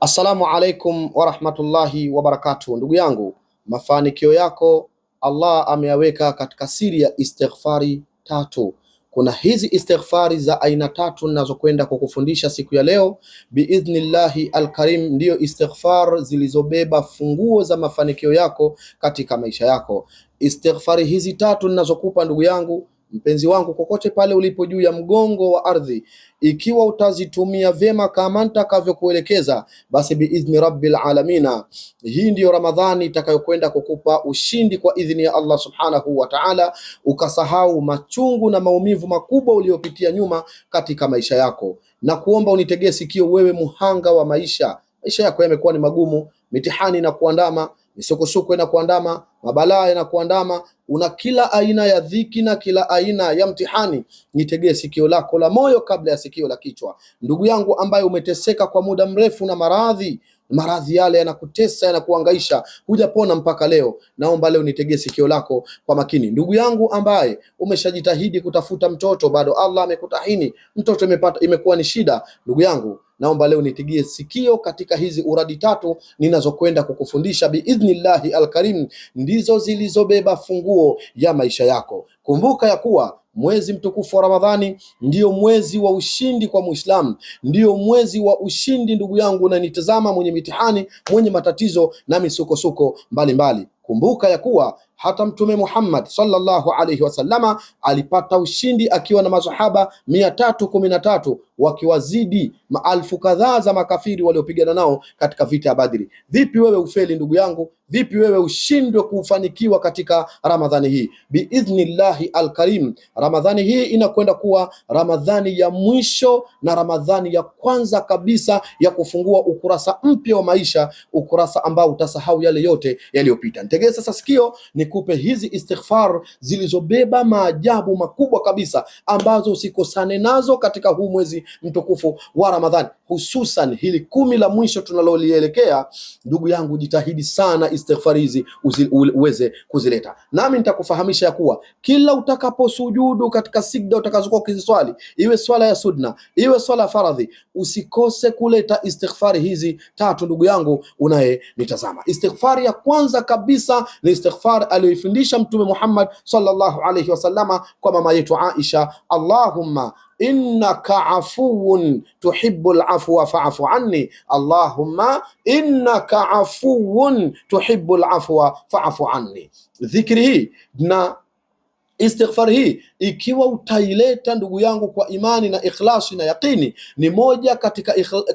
Assalamu alaikum warahmatullahi wabarakatuh. Ndugu yangu, mafanikio yako Allah ameyaweka katika siri ya istighfari tatu. Kuna hizi istighfari za aina tatu ninazokwenda kukufundisha siku ya leo biidhnillahi alkarim, ndiyo istighfar zilizobeba funguo za mafanikio yako katika maisha yako. Istighfari hizi tatu ninazokupa ndugu yangu mpenzi wangu, kokote pale ulipo juu ya mgongo wa ardhi, ikiwa utazitumia vyema kama nitakavyokuelekeza, basi biidhni rabbil alamina, hii ndiyo Ramadhani itakayokwenda kukupa ushindi kwa idhni ya Allah subhanahu wa ta'ala, ukasahau machungu na maumivu makubwa uliyopitia nyuma katika maisha yako. Na kuomba unitegee sikio, wewe muhanga wa maisha yako yamekuwa ni magumu, mitihani na kuandama, misukosuko na kuandama, mabalaa na kuandama, una kila aina ya dhiki na kila aina ya mtihani, nitegee sikio lako la moyo kabla ya sikio la kichwa. Ndugu yangu ambaye umeteseka kwa muda mrefu na maradhi yale yanakutesa, yanakuangaisha, hujapona mpaka leo, naomba leo nitegee sikio lako kwa makini. Ndugu yangu ambaye umeshajitahidi kutafuta mtoto, bado Allah amekutahini mtoto imekuwa ni shida, ndugu yangu naomba leo nitegee sikio katika hizi uradi tatu ninazokwenda kukufundisha biidhnillahi alkarim, ndizo zilizobeba funguo ya maisha yako. Kumbuka ya kuwa mwezi mtukufu wa Ramadhani ndiyo mwezi wa ushindi kwa Muislamu, ndiyo mwezi wa ushindi ndugu yangu, na nitazama mwenye mitihani, mwenye matatizo na misukosuko mbalimbali. Kumbuka ya kuwa hata Mtume Muhammad sallallahu alaihi wasallama alipata ushindi akiwa na masahaba 313 wakiwazidi maelfu kadhaa za makafiri waliopigana nao katika vita ya Badri. Vipi wewe ufeli ndugu yangu? Vipi wewe ushindwe kufanikiwa katika Ramadhani hii? Biidhnillahi alkarim, Ramadhani hii inakwenda kuwa Ramadhani ya mwisho na Ramadhani ya kwanza kabisa ya kufungua ukurasa mpya wa maisha, ukurasa ambao utasahau yale yote yaliyopita. Nitegee sasa sikio nikupe hizi istighfar zilizobeba maajabu makubwa kabisa ambazo usikosane nazo katika huu mwezi mtukufu wa Ramadhani, hususan hili 10 la mwisho tunalolielekea. Ndugu yangu, jitahidi sana istighfar hizi uweze kuzileta, nami nitakufahamisha ya kuwa kila utakaposujudu katika sijda utakazokuwa ukiziswali, iwe swala ya sunna, iwe swala ya faradhi, usikose kuleta istighfar hizi tatu ndugu yangu unayenitazama. Istighfar ya kwanza kabisa ni istighfar aliyoifundisha Mtume Muhammad sallallahu alaihi wasallama kwa mama yetu Aisha, Allahumma innaka afuwun tuhibbul afwa fa'fu anni, Allahumma innaka afuwun tuhibbul afwa fa'fu anni. Dhikri hii na istighfar hii ikiwa utaileta ndugu yangu kwa imani na ikhlasi na yaqini, ni moja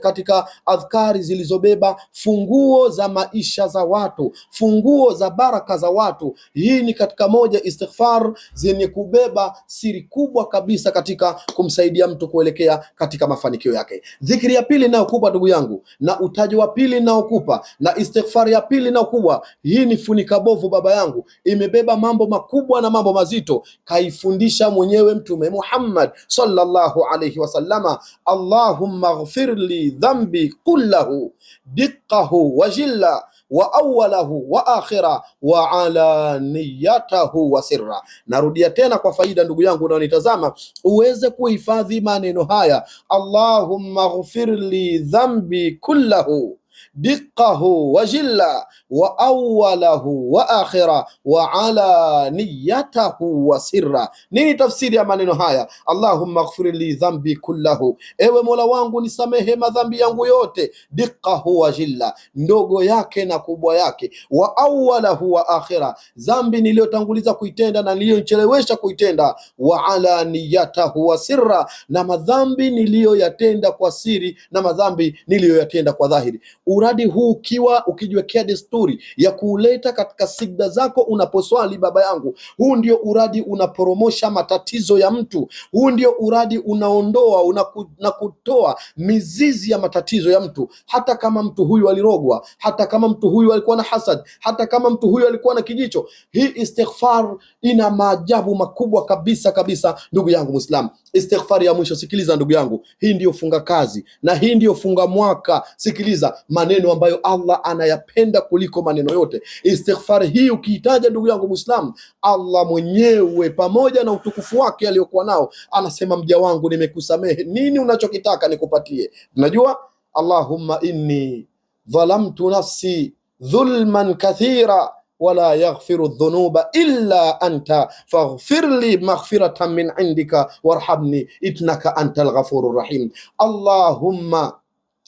katika adhkari zilizobeba funguo za maisha za watu, funguo za baraka za watu. Hii ni katika moja istighfar zenye kubeba siri kubwa kabisa katika kumsaidia mtu kuelekea katika mafanikio yake. Dhikri ya pili nayokupa ndugu yangu, na utaji wa pili nayokupa, na istighfar ya pili nayokupa, hii ni funika bovu baba yangu, imebeba mambo makubwa na mambo mazito, kaifundisha mwenyewe Mtume Muhammad sallallahu alayhi wasallama. Allahumma ighfir li dhanbi kullahu diqqahu wa jilla wa awwalahu wa akhira wa alaniyatahu wa sirra. Narudia tena kwa faida ndugu yangu unaonitazama uweze kuhifadhi maneno haya: Allahumma ighfir li dhanbi kullahu diqqahu wa jilla wa awwalahu wa akhira wa alaniyatahu wa sirra. Nini tafsiri ya maneno haya? Allahumma ighfir li dhanbi kullahu, ewe Mola wangu nisamehe madhambi yangu yote, diqqahu wa jilla, ndogo yake na kubwa yake, wa awwalahu wa akhira, dhambi niliyotanguliza kuitenda na niliyochelewesha kuitenda, wa alaniyatahu wa sirra, na madhambi niliyoyatenda kwa siri na madhambi niliyoyatenda kwa dhahiri. Uradi huu ukijiwekea desturi ya kuuleta katika sijda zako unaposwali baba yangu, huu ndio uradi unaporomosha matatizo ya mtu. Huu ndio uradi unaondoa na kutoa mizizi ya matatizo ya mtu, hata kama mtu huyu alirogwa, hata kama mtu huyu alikuwa na hasad, hata kama mtu huyu alikuwa na kijicho. Hii istighfar ina maajabu makubwa kabisa kabisa ndugu yangu Muislam. Istighfar ya mwisho, sikiliza ndugu yangu, hii ndiyo funga kazi na hii ndiyo funga mwaka. Sikiliza maneno ambayo Allah anayapenda kuliko maneno yote. Istighfar hii ukiitaja ndugu yangu Muislam, Allah mwenyewe pamoja na utukufu wake aliyokuwa nao anasema, mja wangu nimekusamehe, nini unachokitaka nikupatie? Unajua, Allahumma inni dhalamtu nafsi dhulman kathira wala yaghfiru dhunuba illa anta faghfir li maghfiratan min indika warhamni innaka antal ghafurur rahim. Allahumma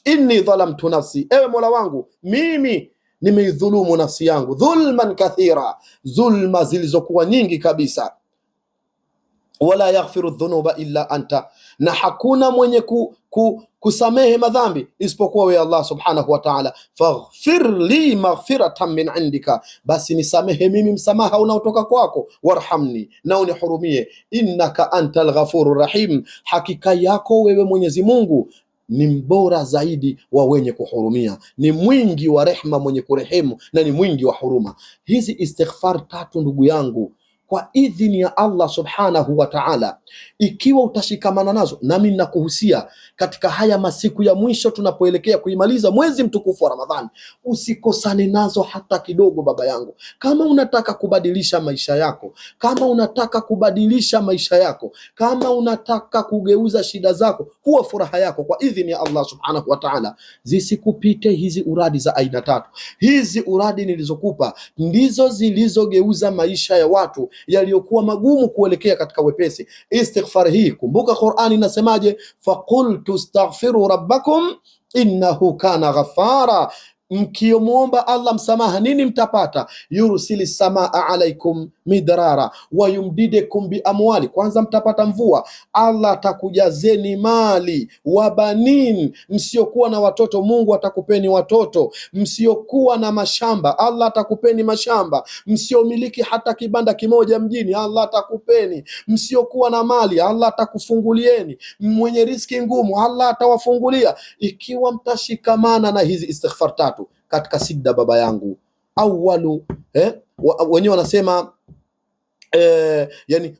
inni dhalamtu nafsi, ewe Mola wangu mimi nimeidhulumu nafsi yangu, dhulman kathira, dhulma zilizokuwa nyingi kabisa, wala yaghfiru dhunuba illa anta, na hakuna mwenye kusamehe madhambi isipokuwa wewe Allah subhanahu wa ta'ala. Faghfir li maghfiratan min indika, basi nisamehe mimi msamaha unaotoka kwako, warhamni, na unihurumie, innaka antal ghafurur rahim, hakika yako wewe Mwenyezi Mungu ni mbora zaidi wa wenye kuhurumia, ni mwingi wa rehma, mwenye kurehemu, na ni mwingi wa huruma. Hizi istighfar tatu ndugu yangu, kwa idhini ya Allah subhanahu wa ta'ala, ikiwa utashikamana nazo, nami ninakuhusia katika haya masiku ya mwisho tunapoelekea kuimaliza mwezi mtukufu wa Ramadhani, usikosane nazo hata kidogo. Baba yangu, kama unataka kubadilisha maisha yako, kama unataka kubadilisha maisha yako, kama unataka kugeuza shida zako kuwa furaha yako, kwa idhini ya Allah subhanahu wa ta'ala, zisikupite hizi uradi za aina tatu. Hizi uradi nilizokupa ndizo zilizogeuza maisha ya watu yaliyokuwa magumu kuelekea katika wepesi. Istighfar hii, kumbuka Qur'ani inasemaje? Faqultu astaghfiru rabbakum innahu kana ghaffara, mkiomwomba Allah msamaha nini mtapata? Yursili samaa alaikum midrara wa yumdidekum bi amwali, kwanza mtapata mvua, Allah atakujazeni mali, wa banin, msiokuwa na watoto Mungu atakupeni watoto, msiokuwa na mashamba Allah atakupeni mashamba, msiomiliki hata kibanda kimoja mjini Allah atakupeni, msiokuwa na mali Allah atakufungulieni, mwenye riski ngumu Allah atawafungulia, ikiwa mtashikamana na hizi istighfar tatu katika sida. Baba yangu, awalu wenyewe wanasema yani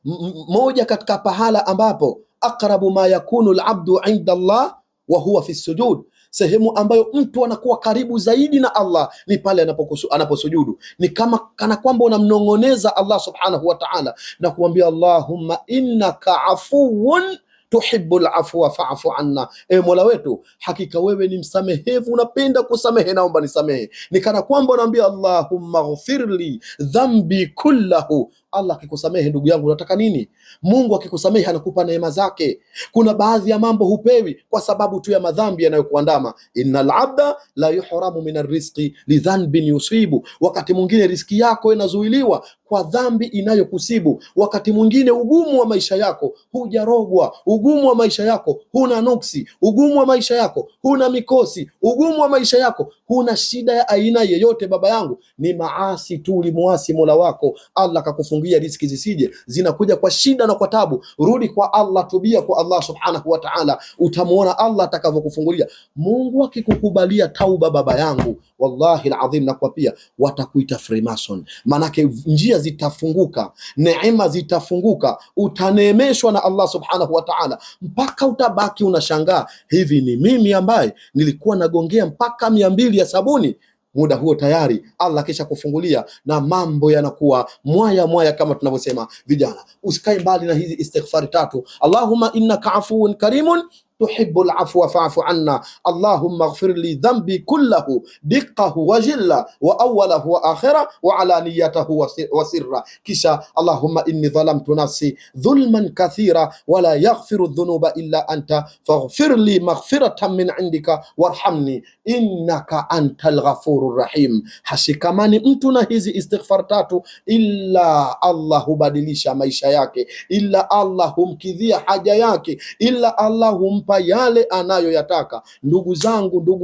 moja katika pahala ambapo aqrabu ma yakunu al-abdu inda Allah wa huwa fi sujud, sehemu ambayo mtu anakuwa karibu zaidi na Allah ni pale anaposujudu. Ni kama kana kwamba unamnong'oneza Allah subhanahu wa ta'ala na kuambia Allahumma innaka afuwun tuhibbul afwa fa'fu anna, ewe Mola wetu, hakika wewe ni msamehevu, unapenda kusamehe, naomba nisamehe. Ni kana kwamba unaambia Allahumma ghfirli dhambi kullahu. Allah akikusamehe ndugu yangu, unataka nini? Mungu akikusamehe anakupa neema zake. Kuna baadhi ya mambo hupewi kwa sababu tu ya madhambi yanayokuandama. Innal abda la yuhramu min arrizqi lidhanbin yusibu, wakati mwingine riski yako inazuiliwa kwa dhambi inayokusibu. Wakati mwingine ugumu wa maisha yako hujarogwa, ugumu wa maisha yako huna nuksi, ugumu wa maisha yako huna mikosi, ugumu wa maisha yako huna shida ya aina yeyote. Baba yangu, ni maasi tu, ulimuasi Mola wako, Allah akakufungia riziki zisije, zinakuja kwa shida na kwa tabu. Rudi kwa Allah, tubia kwa Allah subhanahu wa ta'ala, utamuona Allah atakavyokufungulia. Mungu akikukubalia tauba, baba yangu, wallahi alazim, na kwa pia watakuita Freemason, manake njia zitafunguka, neema zitafunguka, utaneemeshwa na Allah subhanahu wa ta'ala, mpaka utabaki unashangaa, hivi ni mimi ambaye nilikuwa nagongea mpaka 200 ya sabuni? Muda huo tayari Allah kisha kufungulia na mambo yanakuwa mwaya mwaya, kama tunavyosema vijana. Usikae mbali na hizi istighfari tatu. Allahumma innaka afuwun karimun tuhibbul afwa fa'fu anna, Allahumma ighfir li dhanbi kullahu diqqahu wa jilla wa awwalahu wa akhira wa alaniyatahu wa sirra. Kisha Allahumma inni dhalamtu nafsi dhulman kathira wa la yaghfiru dhunuba illa anta faghfir li maghfiratan min indika warhamni innaka antal ghafurur rahim. Hashikamani mtu na hizi istighfar tatu illa Allah hubadilisha maisha yake, illa Allah humkidhia haja yake, illa Allah humpa yale anayoyataka. Ndugu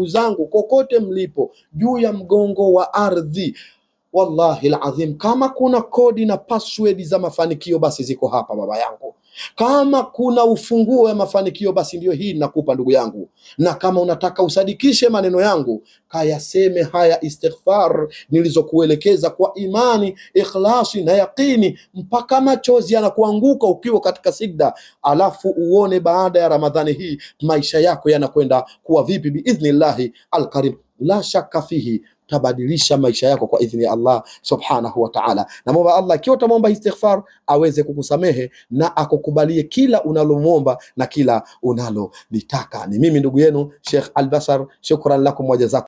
zangu, kokote mlipo juu ya mgongo wa ardhi, wallahi alazim, kama kuna kodi na password za mafanikio basi ziko hapa baba yangu. Kama kuna ufunguo wa mafanikio basi ndio hii nakupa ndugu yangu. Na kama unataka usadikishe maneno yangu, kayaseme haya istighfar nilizokuelekeza kwa imani, ikhlasi na yaqini, mpaka machozi yanakuanguka ukiwa katika sijda, alafu uone baada ya Ramadhani hii maisha yako yanakwenda kuwa vipi biidhnillahi alkarim. La shaka fihi, tabadilisha maisha yako kwa idhini ya Allah subhanahu wa ta'ala. Na muomba Allah ikiwa utamwomba istighfar aweze kukusamehe na akukubalie kila unalomwomba na kila unalolitaka. Ni mimi ndugu yenu Sheikh Albashar, shukran lakum wa jazakum.